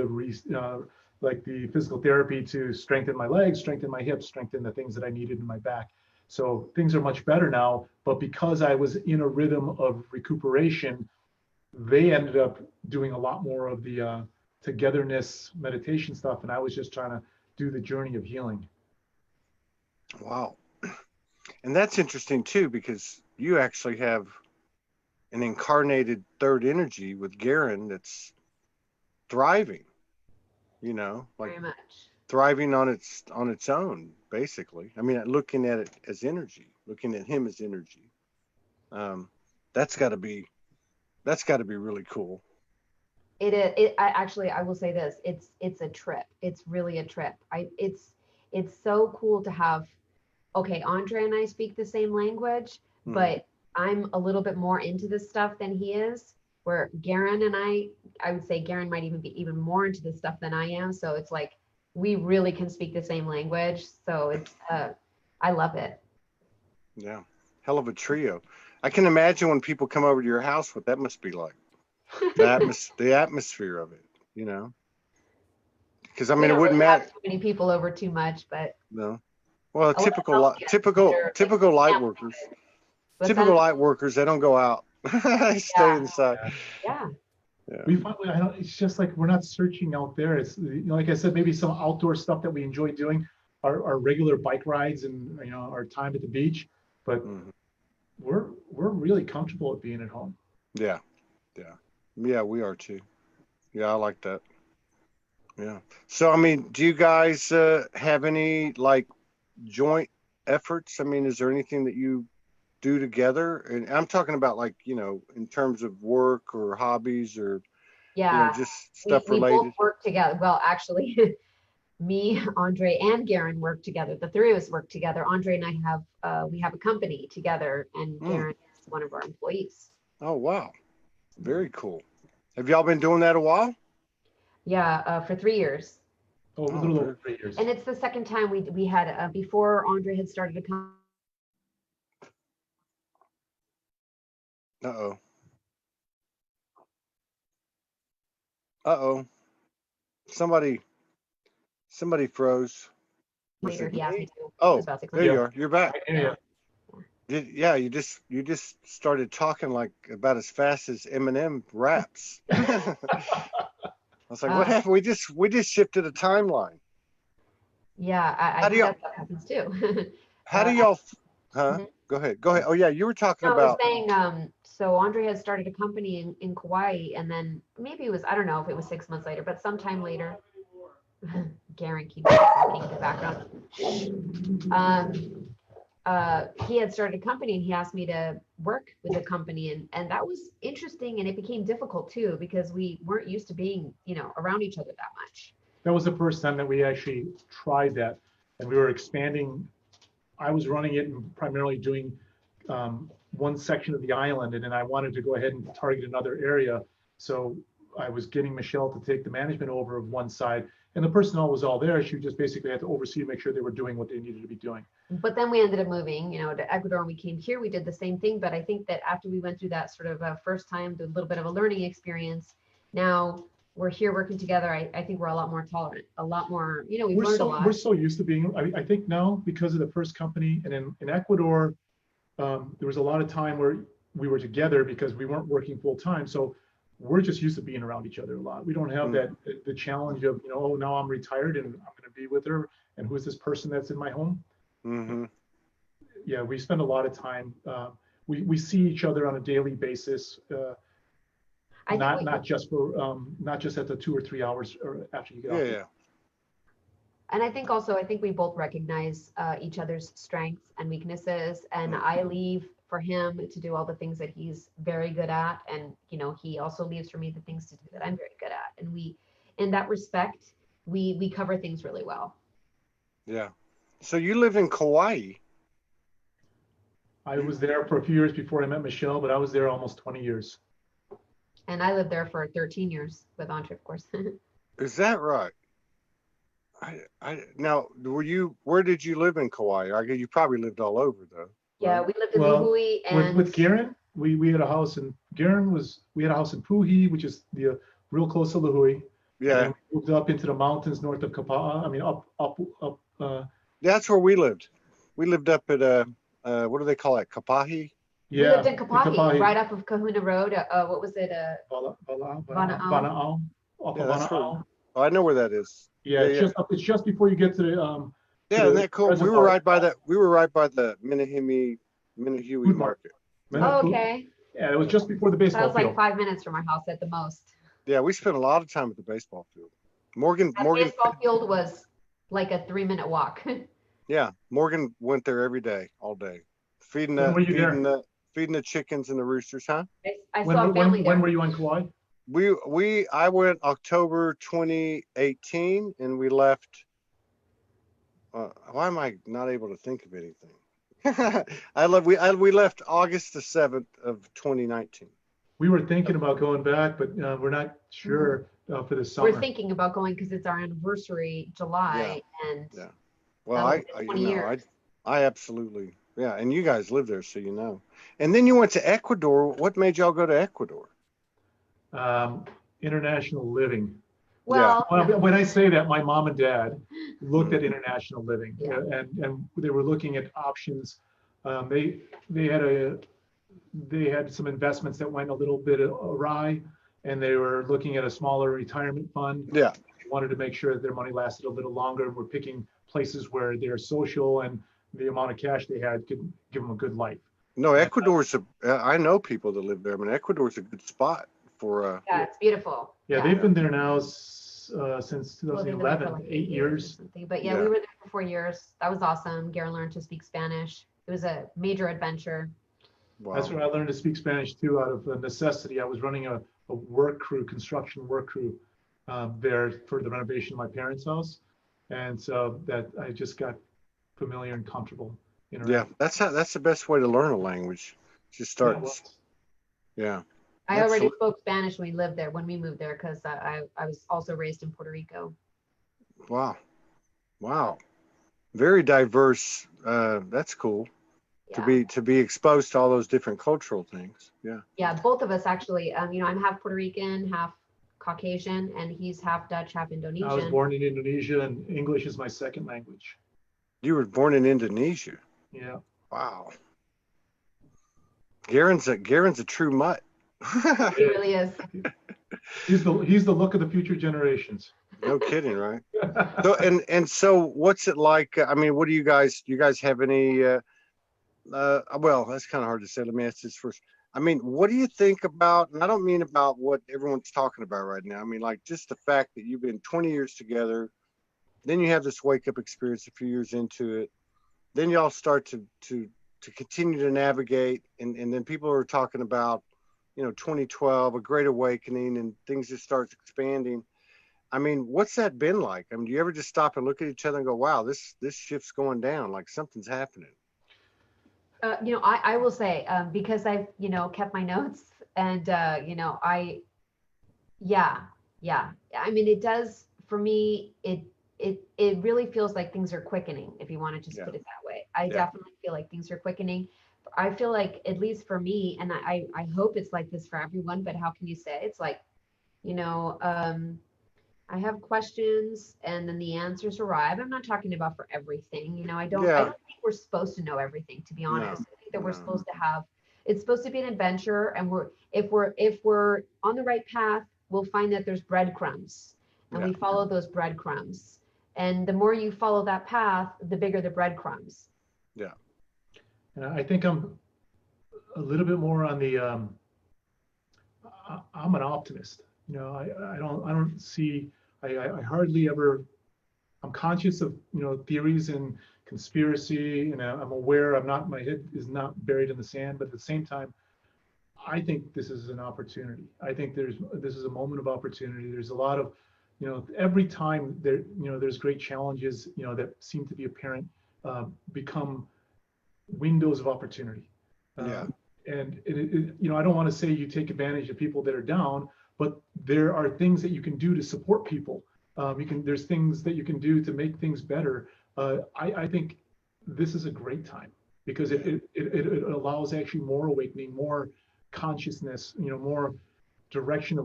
Speaker 2: like the physical therapy to strengthen my legs, strengthen my hips, strengthen the things that I needed in my back. So things are much better now, but because I was in a rhythm of recuperation, they ended up doing a lot more of the togetherness meditation stuff, and I was just trying to do the journey of healing.
Speaker 1: Wow. And that's interesting too, because you actually have an incarnated third energy with Garen that's thriving, like
Speaker 3: very much
Speaker 1: thriving on its own, basically. I mean, looking at it as energy, looking at him as energy. That's got to be really cool.
Speaker 3: It is. I will say this. It's a trip. It's really a trip. It's so cool to have. Okay, Andre and I speak the same language, but I'm a little bit more into this stuff than he is. Where Garen and I would say Garen might even be even more into this stuff than I am. So it's like we really can speak the same language. So it's I love it.
Speaker 1: Yeah, hell of a trio. I can imagine when people come over to your house, what that must be like. The atmosphere of it, Because I mean, it wouldn't matter.
Speaker 3: Have too many people over too much, but
Speaker 1: no. Well, typical light workers. Typical light workers, they don't go out. They stay inside.
Speaker 3: Yeah.
Speaker 2: We find it's just like we're not searching out there. It's like I said, maybe some outdoor stuff that we enjoy doing, our regular bike rides and our time at the beach. But we're really comfortable at being at home.
Speaker 1: Yeah, we are too. Yeah, I like that. Yeah. So, I mean, do you guys have any like joint efforts? I mean, is there anything that you do together? And I'm talking about like, in terms of work or hobbies or,
Speaker 3: Yeah,
Speaker 1: just
Speaker 3: we
Speaker 1: stuff
Speaker 3: we both
Speaker 1: related.
Speaker 3: work together. Well, actually, me, Andre, and Garen work together. The three of us work together. Andre and I we have a company together, and
Speaker 1: Mm.
Speaker 3: Garen is one of our employees.
Speaker 1: Oh, wow. Very cool. Have y'all been doing that a while?
Speaker 3: Yeah, for 3 years.
Speaker 2: Oh, a
Speaker 1: Oh,
Speaker 2: little
Speaker 1: very.
Speaker 2: over 3 years.
Speaker 3: And it's the second time we had before Andre had started a company.
Speaker 1: Uh-oh. Uh-oh. Somebody froze. Was
Speaker 3: Later,
Speaker 1: it
Speaker 3: he asked me
Speaker 1: me?
Speaker 3: to. It was
Speaker 1: Oh,
Speaker 3: about 6
Speaker 1: there
Speaker 3: months.
Speaker 1: you
Speaker 2: Yeah.
Speaker 1: are. You're back.
Speaker 2: Yeah.
Speaker 1: Yeah, you just started talking like about as fast as Eminem raps. I was like, what
Speaker 3: Uh,
Speaker 1: happened? We just shifted a timeline.
Speaker 3: yeah, I
Speaker 1: How do
Speaker 3: think
Speaker 1: y'all
Speaker 3: that stuff happens too.
Speaker 1: how do
Speaker 3: And,
Speaker 1: y'all huh?
Speaker 3: mhm.
Speaker 1: Go ahead. Go ahead. Oh yeah, you were talking
Speaker 3: No, I was
Speaker 1: about
Speaker 3: saying, so Andre had started a company in Kauai, and then maybe it was, I don't know if it was 6 months later, but sometime later, Garen keeps talking in the background. He had started a company and he asked me to work with the company, and that was interesting, and it became difficult too because we weren't used to being, around each other that much.
Speaker 2: That was the first time that we actually tried that, and we were expanding. I was running it and primarily doing one section of the island, and then I wanted to go ahead and target another area. So I was getting Michele to take the management over of one side, and the personnel was all there. She just basically had to oversee to make sure they were doing what they needed to be doing.
Speaker 3: But then we ended up moving, to Ecuador, and we came here. We did the same thing, but I think that after we went through that sort of first time, a little bit of a learning experience, now we're here working together. I think we're a lot more tolerant, a lot more, we've learned a lot.
Speaker 2: We're so used to being. I think now because of the first company, and in Ecuador, there was a lot of time where we were together because we weren't working full time. So we're just used to being around each other a lot. We don't have that the challenge of, oh, now I'm retired and I'm going to be with her, and who's this person that's in my home?
Speaker 1: mm-hmm.
Speaker 2: Yeah, we spend a lot of time. We see each other on a daily basis. Not just at the 2 or 3 hours or after you get off.
Speaker 1: Yeah.
Speaker 3: And I think we both recognize each other's strengths and weaknesses. And I leave for him to do all the things that he's very good at. And, he also leaves for me the things to do that I'm very good at. And we, in that respect, we cover things really well.
Speaker 1: Yeah. So you live in Kauai.
Speaker 2: I was there for a few years before I met Michele, but I was there almost 20 years.
Speaker 3: And I lived there for 13 years with Andre, of course.
Speaker 1: Is that right? Now, where did you live in Kauai? You probably lived all over though.
Speaker 3: Yeah,
Speaker 1: Right?
Speaker 3: we lived in Lihue, and
Speaker 2: with Garen, we had a house in we had a house in Puhi, which is the real close to Lihue.
Speaker 1: Yeah.
Speaker 2: And then we moved up into the mountains north of Kapa'a. I mean, up.
Speaker 1: That's where we lived. We lived up at what do they call it? Kapahi?
Speaker 3: we lived in Kapahi, right off of Kahuna Road. What was it?
Speaker 2: Bana'au.
Speaker 1: Yeah, that's where. Oh, I know where that is.
Speaker 2: Yeah, it's just before you get to the.
Speaker 1: Yeah, isn't that cool? We were right by that. We were right by the Minahue Market.
Speaker 3: Oh, okay.
Speaker 2: Yeah, it was just before the baseball
Speaker 3: field. That was
Speaker 2: field.
Speaker 3: like 5 minutes from our house at the most.
Speaker 1: Yeah, we spent a lot of time at the baseball field. Morgan.
Speaker 3: Baseball field was like a 3-minute walk.
Speaker 1: Yeah, Morgan went there every day, all day, feeding the chickens and the roosters, huh?
Speaker 3: I saw family there.
Speaker 2: When were you on Kauai?
Speaker 1: I went October 2018, and we left. Why am I not able to think of anything? We left August the 7th of 2019.
Speaker 2: We were thinking about going back, but we're not sure for the summer.
Speaker 3: We're thinking about going because it's our anniversary, July, and
Speaker 1: yeah. Well, I absolutely, yeah. And you guys live there, so you know. And then you went to Ecuador. What made y'all go to Ecuador?
Speaker 2: International living.
Speaker 3: Well,
Speaker 2: when I say that, my mom and dad looked at international living, and they were looking at options. They had some investments that went a little bit awry, and they were looking at a smaller retirement fund.
Speaker 1: Yeah,
Speaker 2: they wanted to make sure that their money lasted a little longer. We're picking places where they're social and the amount of cash they had could give them a good life.
Speaker 1: No, I know people that live there. I mean, Ecuador's a good spot for.
Speaker 3: Yeah, it's beautiful.
Speaker 2: Yeah, they've been there now since
Speaker 3: Well, they've been there for
Speaker 2: 2011,
Speaker 3: like
Speaker 2: 8 years.
Speaker 3: or something. But yeah,
Speaker 1: Yeah.
Speaker 3: we were there for 4 years. That was awesome. Garen learned to speak Spanish. It was a major adventure.
Speaker 2: That's
Speaker 1: Wow.
Speaker 2: where I learned to speak Spanish too, out of necessity. I was running a work crew, construction work crew there for the renovation of my parents' house. And so that I just got familiar and comfortable
Speaker 1: Yeah,
Speaker 2: interacting.
Speaker 1: that's the best way to learn a language. Just
Speaker 2: Yeah,
Speaker 1: start.
Speaker 2: well,
Speaker 1: Yeah,
Speaker 3: I already
Speaker 1: absolutely.
Speaker 3: spoke Spanish when we lived there, when we moved there, because I was also raised in Puerto Rico.
Speaker 1: Wow. Wow. Very diverse. That's cool
Speaker 3: Yeah.
Speaker 1: to be exposed to all those different cultural things. Yeah.
Speaker 3: Yeah, both of us actually. You know, I'm half Puerto Rican, half Caucasian, and he's half Dutch, half
Speaker 2: I was
Speaker 3: Indonesian.
Speaker 2: born in Indonesia, and English is my second language.
Speaker 1: You were born in Indonesia.
Speaker 2: Yeah.
Speaker 1: Wow. Garen's a true mutt.
Speaker 3: He really is.
Speaker 2: He's the look of the future generations.
Speaker 1: No kidding, right? So so what's it like? I mean, what do you guys have any well, that's kind of hard to say. Let me ask this first. I mean, what do you think about, and I don't mean about what everyone's talking about right now. I mean, like just the fact that you've been 20 years together, then you have this wake up experience a few years into it, then y'all start to continue to navigate, and then people are talking about, 2012, a great awakening, and things just start expanding. I mean, what's that been like? I mean, do you ever just stop and look at each other and go, wow, this shift's going down, like something's happening?
Speaker 3: You know, I will say, because I've, you know, kept my notes and, you know, yeah. I mean, it does, for me, it really feels like things are quickening, if you want to just
Speaker 1: Yeah.
Speaker 3: put it that way. I
Speaker 1: Yeah.
Speaker 3: definitely feel like things are quickening. I feel like, at least for me, and I hope it's like this for everyone, but how can you say? It's like, you know, I have questions and then the answers arrive. I'm not talking about for everything, you know, I don't
Speaker 1: Yeah.
Speaker 3: think we're supposed to know everything, to be honest. I think that we're
Speaker 1: No.
Speaker 3: supposed to have, it's supposed to be an adventure, and if we're on the right path, we'll find that there's breadcrumbs, and
Speaker 1: Yeah.
Speaker 3: we follow those breadcrumbs. And the more you follow that path, the bigger the breadcrumbs.
Speaker 1: Yeah.
Speaker 2: And I think I'm a little bit more on the I'm an optimist. You know, I don't see, I hardly ever, I'm conscious of, theories and conspiracy, and I'm aware my head is not buried in the sand, but at the same time, I think this is an opportunity. I think this is a moment of opportunity. There's a lot of, every time there's great challenges, that seem to be apparent, become windows of opportunity.
Speaker 1: Yeah.
Speaker 2: And I don't want to say you take advantage of people that are down, but there are things that you can do to support people. There's things that you can do to make things better. I think this is a great time because it allows actually more awakening, more consciousness, more direction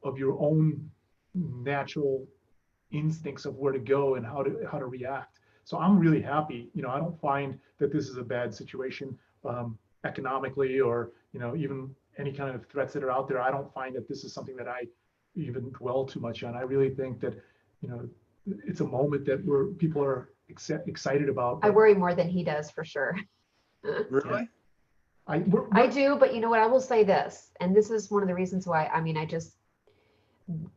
Speaker 2: of your own natural instincts of where to go and how to react. So I'm really happy. I don't find that this is a bad situation. Economically, or even any kind of threats that are out there. I don't find that this is something that I even dwell too much on. I really think that it's a moment that people are excited about.
Speaker 3: I worry more than he does, for sure.
Speaker 1: Really?
Speaker 3: I do, but you know what? I will say this, and this is one of the reasons why. I mean,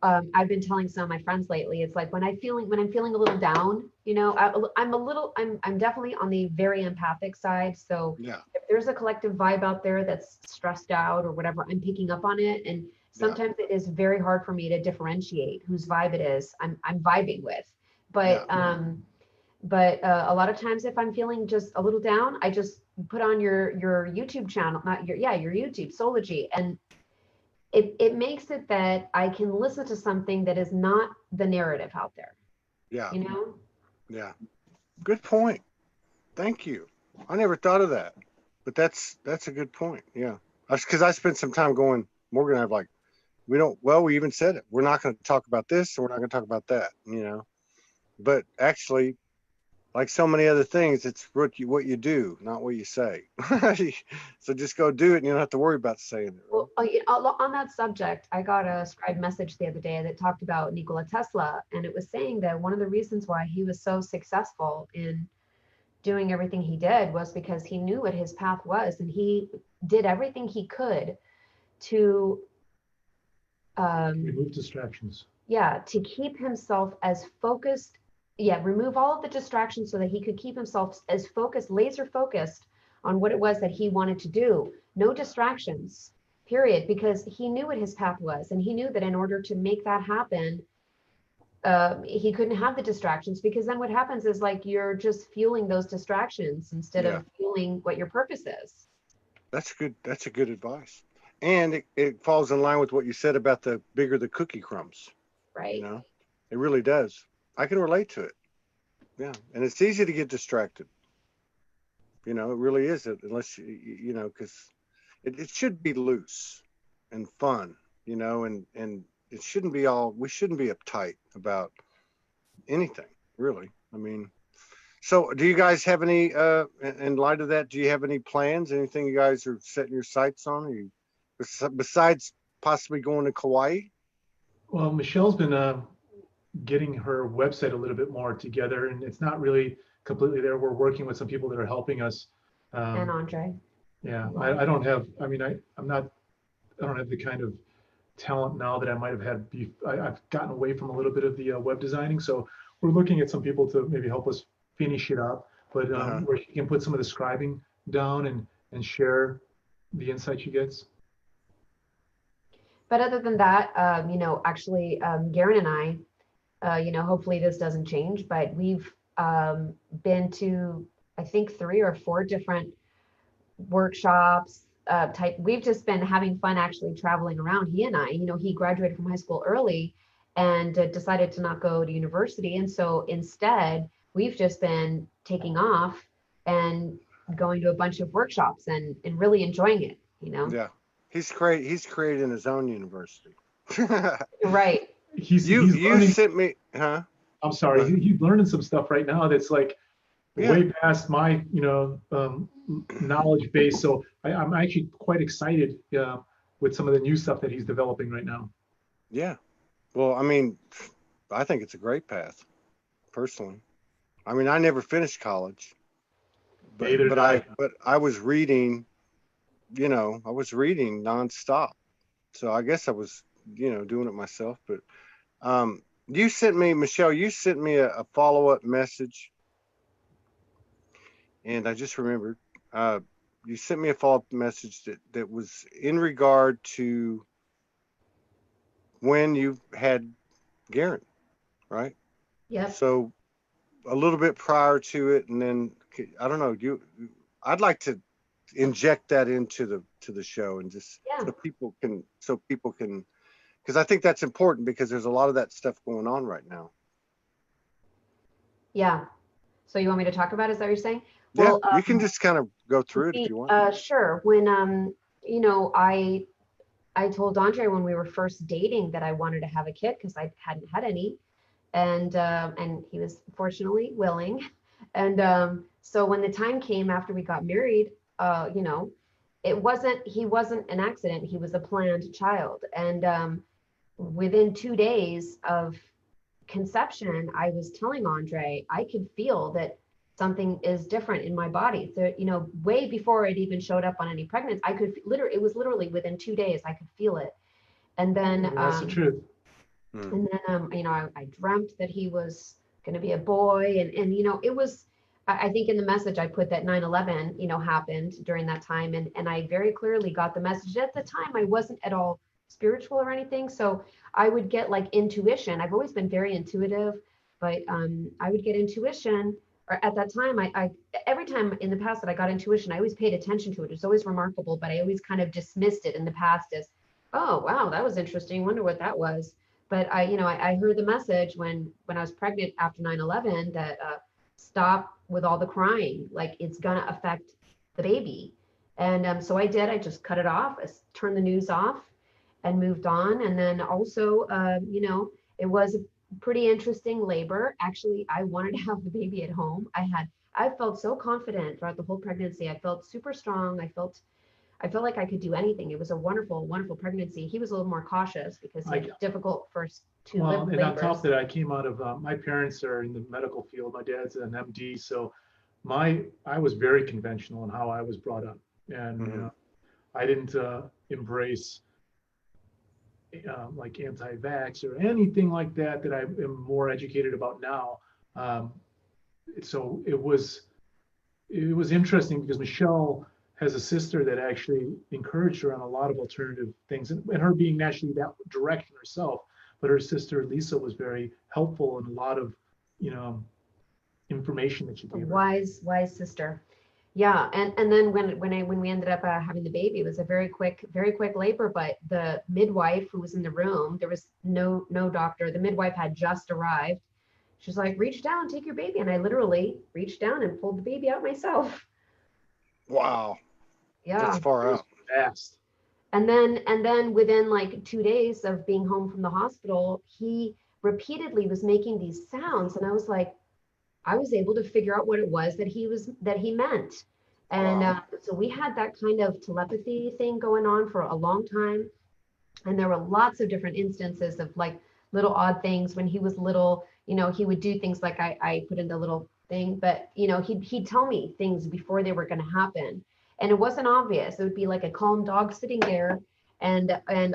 Speaker 3: I've been telling some of my friends lately. It's like when I'm feeling a little down, I'm definitely on the very empathic side. So
Speaker 1: Yeah.
Speaker 3: if there's a collective vibe out there that's stressed out or whatever, I'm picking up on it. And sometimes it is very hard for me to differentiate whose vibe it is I'm vibing with. But a lot of times, if I'm feeling just a little down, I just put on your YouTube channel, your YouTube Soulogy, and it makes it that I can listen to something that is not the narrative out there.
Speaker 1: Yeah.
Speaker 3: Yeah.
Speaker 1: Good point. Thank you. I never thought of that, but that's a good point. Yeah. Because I spent some time going, Morgan and I like, we even said it. We're not going to talk about this, and we're not going to talk about that, but actually, like so many other things, it's what you do, not what you say. So just go do it, and you don't have to worry about saying it. Right?
Speaker 3: Well, on that subject, I got a scribe message the other day that talked about Nikola Tesla, and it was saying that one of the reasons why he was so successful in doing everything he did was because he knew what his path was, and he did everything he could to
Speaker 2: remove distractions.
Speaker 3: yeah, to keep himself as focused, yeah, remove all of the distractions so that he could keep himself as focused, laser focused on what it was that he wanted to do. No distractions, period, because he knew what his path was. And he knew that in order to make that happen, he couldn't have the distractions, because then what happens is like you're just fueling those distractions instead
Speaker 1: Yeah.
Speaker 3: of fueling what your purpose is.
Speaker 1: That's good. That's a good advice. And it falls in line with what you said about the bigger the cookie crumbs. You
Speaker 3: Right.
Speaker 1: know, it really does. I can relate to it. Yeah. And it's easy to get distracted. You know, it really is. Unless you know, because it should be loose and fun, you know, and it shouldn't be all, we shouldn't be uptight about anything, really. I mean, so do you guys have any, in light of that, do you have any plans, anything you guys are setting your sights on? Are you, besides possibly going to Kauai?
Speaker 2: Well, Michelle's been getting her website a little bit more together, and it's not really completely there. We're working with some people that are helping us.
Speaker 3: And Andre.
Speaker 2: Yeah, I don't have, I mean, I'm not, I don't have the kind of talent now that I might have had. I've gotten away from a little bit of the web designing. So we're looking at some people to maybe help us finish it up, but where she can put some of the scribing down and share the insight she gets.
Speaker 3: But other than that, you know, actually, Garen and I, you know, hopefully this doesn't change, but we've been to, I think, 3 or 4 different workshops type. We've just been having fun actually traveling around. He and I, you know, he graduated from high school early and decided to not go to university. And so instead, we've just been taking off and going to a bunch of workshops and really enjoying it, you know?
Speaker 1: Yeah. He's creating his own university.
Speaker 3: Right.
Speaker 2: He's
Speaker 1: you
Speaker 2: learning,
Speaker 1: sent me, huh?
Speaker 2: I'm sorry, he's learning some stuff right now that's like way past my, you know, knowledge base. So I'm actually quite excited with some of the new stuff that he's developing right now.
Speaker 1: Yeah. Well, I mean, I think it's a great path, personally. I mean, I never finished college,
Speaker 2: Neither did
Speaker 1: but I was reading, you know, I was reading nonstop. So I guess I was, you know, doing it myself. But you sent me, Michele, you sent me a follow-up message, and I just remembered. You sent me a follow-up message that was in regard to when you had Garen, right?
Speaker 3: Yep.
Speaker 1: So a little bit prior to it, and then I don't know. I'd like to inject that into the show, and just
Speaker 3: Yeah.
Speaker 1: so people can, because I think that's important, because there's a lot of that stuff going on right now.
Speaker 3: Yeah. So you want me to talk about it? Is that what you're saying?
Speaker 1: Yeah, well, you can just kind of go through it if you want.
Speaker 3: Sure. When you know, I told Andre when we were first dating that I wanted to have a kid because I hadn't had any, and he was fortunately willing. And so when the time came after we got married, you know, he wasn't an accident. He was a planned child. And within 2 days of conception, I was telling Andre, I could feel that something is different in my body. So, you know, way before it even showed up on any pregnancy, I could literally, it was literally within 2 days, I could feel it. And then,
Speaker 2: that's the truth.
Speaker 3: And then, you know, I dreamt that he was going to be a boy. And, you know, it was, I think in the message I put that 9/11, you know, happened during that time. And I very clearly got the message. At the time, I wasn't at all spiritual or anything. So I would get like intuition. I've always been very intuitive, but I would get intuition. Or at that time, I every time in the past that I got intuition, I always paid attention to it. It's always remarkable, but I always kind of dismissed it in the past as, oh, wow, that was interesting. Wonder what that was. But you know, I heard the message when I was pregnant after 9/11 that stop with all the crying, like it's gonna affect the baby. And so I did. I just cut it off, turned the news off, and moved on. And then also, you know, it was a pretty interesting labor. Actually, I wanted to have the baby at home. I felt so confident throughout the whole pregnancy. I felt super strong. I felt like I could do anything. It was a wonderful, wonderful pregnancy. He was a little more cautious because he had difficult first 2 labors.
Speaker 2: And on top of that, I came out of, my parents are in the medical field. My dad's an MD. So I was very conventional in how I was brought up. And I didn't embrace like anti-vax or anything like that I am more educated about now. So it was interesting because Michele has a sister that actually encouraged her on a lot of alternative things, and her being naturally that direct herself, but her sister Lisa was very helpful in a lot of, information that she gave her.
Speaker 3: Wise sister. Yeah, and then when we ended up having the baby, it was a very quick labor. But the midwife who was in the room, there was no doctor. The midwife had just arrived. She's like, reach down, take your baby, and I literally reached down and pulled the baby out myself.
Speaker 1: Wow.
Speaker 3: Yeah,
Speaker 1: that's far out.
Speaker 2: Fast.
Speaker 3: And then within like 2 days of being home from the hospital, he repeatedly was making these sounds, and I was like, I was able to figure out what it was that he meant. And
Speaker 1: Wow.
Speaker 3: so we had that kind of telepathy thing going on for a long time. And there were lots of different instances of like little odd things when he was little. He would do things like I put in the little thing, but he'd tell me things before they were going to happen. And it wasn't obvious. It would be like a calm dog sitting there, and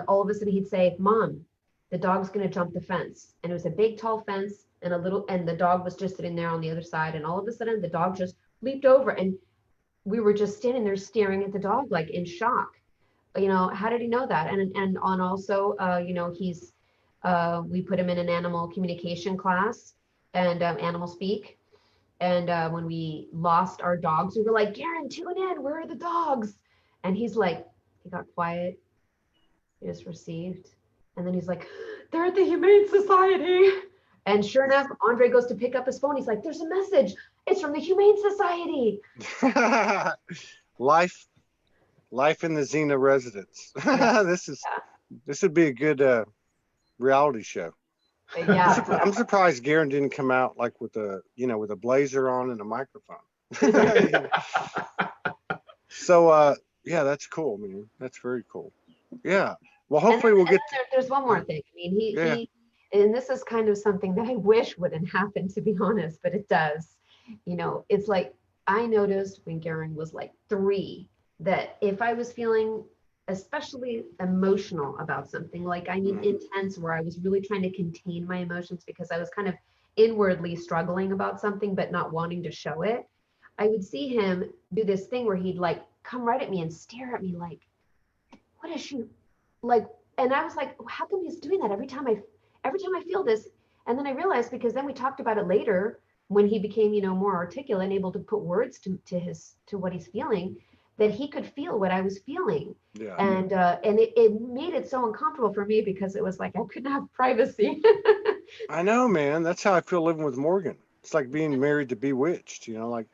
Speaker 3: all of a sudden he'd say, Mom, the dog's going to jump the fence. And it was a big tall fence, and the dog was just sitting there on the other side. And all of a sudden the dog just leaped over, and we were just standing there staring at the dog like in shock. How did he know that? And also, he's we put him in an animal communication class and animal speak. And when we lost our dogs, we were like, Garen, tune in, where are the dogs? And he got quiet, he just received. And then he's like, they're at the Humane Society. And sure enough, Andre goes to pick up his phone. He's like, there's a message. It's from the Humane Society.
Speaker 1: Life in the Zina residence. This would be a good reality show.
Speaker 3: Yeah.
Speaker 1: I'm surprised Garen didn't come out like with a blazer on and a microphone. So yeah, that's cool, man. That's very cool. Yeah. Well, hopefully we'll get.
Speaker 3: There's one more thing. I mean, he and this is kind of something that I wish wouldn't happen, to be honest, but it does. It's like I noticed when Garen was like 3 that if I was feeling especially emotional about something, like intense, where I was really trying to contain my emotions because I was kind of inwardly struggling about something but not wanting to show it, I would see him do this thing where he'd like come right at me and stare at me like, what is she like? And I was like, how come he's doing that every time I feel this? And then I realized, because then we talked about it later when he became more articulate and able to put words to what he's feeling, that he could feel what I was feeling.
Speaker 1: Yeah.
Speaker 3: And it made it so uncomfortable for me because it was like I couldn't have privacy.
Speaker 1: I know, man. That's how I feel living with Morgan. It's like being married to Bewitched, like,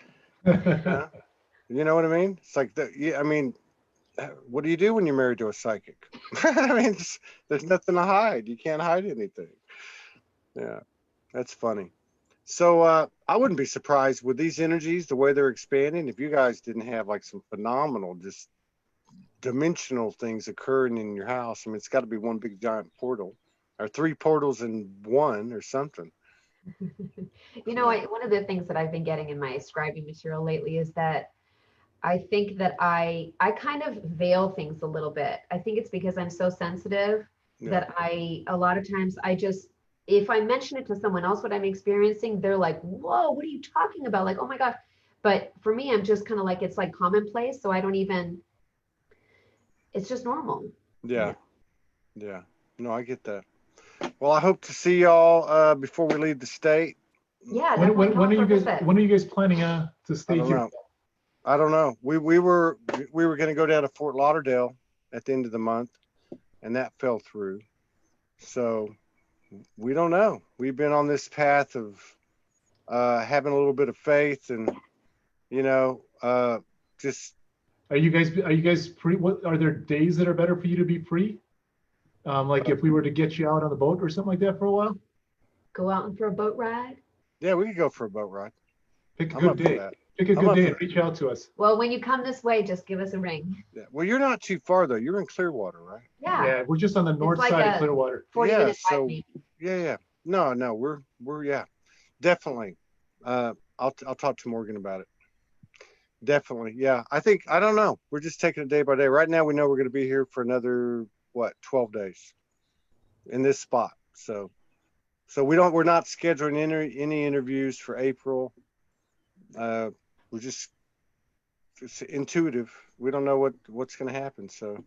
Speaker 1: you know what I mean? It's like that. Yeah, I mean, what do you do when you're married to a psychic? I mean, there's nothing to hide. You can't hide anything. Yeah, that's funny. So I wouldn't be surprised with these energies, the way they're expanding, if you guys didn't have like some phenomenal, just dimensional things occurring in your house. I mean, it's got to be one big giant portal, or 3 portals in one, or something.
Speaker 3: One of the things that I've been getting in my scribing material lately is that I think that I kind of veil things a little bit. I think it's because I'm so sensitive that a lot of times if I mention it to someone else, what I'm experiencing, they're like, whoa, what are you talking about? Like, oh my God. But for me, I'm just kind of like, it's like commonplace. So I don't even, it's just normal.
Speaker 1: Yeah. No, I get that. Well, I hope to see y'all before we leave the state.
Speaker 3: Yeah.
Speaker 2: When are you guys planning to stay here?
Speaker 1: I don't know. We were going to go down to Fort Lauderdale at the end of the month, and that fell through. So we don't know. We've been on this path of having a little bit of faith, and just.
Speaker 2: Are you guys free? What are there days that are better for you to be free? Like if we were to get you out on the boat or something like that for a while?
Speaker 3: Go out for a boat ride?
Speaker 1: Yeah, we could go for a boat ride.
Speaker 2: Pick a good day. Pick a good day and reach out to us.
Speaker 3: Well, when you come this way, just give us a ring.
Speaker 1: Yeah. Well, you're not too far though. You're in Clearwater, right?
Speaker 3: Yeah.
Speaker 2: Yeah, we're just on the north side of Clearwater.
Speaker 3: 40 minutes drive, maybe.
Speaker 1: Yeah. No, we're definitely. I'll talk to Morgan about it. Definitely. Yeah. I don't know. We're just taking it day by day. Right now we know we're going to be here for another 12 days. in this spot. So we're not scheduling any interviews for April. We're just, it's intuitive. We don't know what's going to happen. So,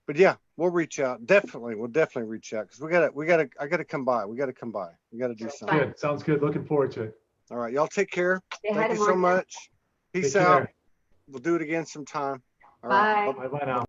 Speaker 1: but yeah, we'll reach out. We'll definitely reach out because I gotta come by. We gotta come by. We gotta do something.
Speaker 2: Good. Sounds good. Looking forward to it.
Speaker 1: All right, y'all take care.
Speaker 3: Say hi
Speaker 1: Thank
Speaker 3: to
Speaker 1: you so
Speaker 3: Martha.
Speaker 1: much. Peace
Speaker 2: Take
Speaker 1: out.
Speaker 2: care.
Speaker 1: We'll do it again sometime. All right.
Speaker 3: Bye.
Speaker 2: Bye-bye now.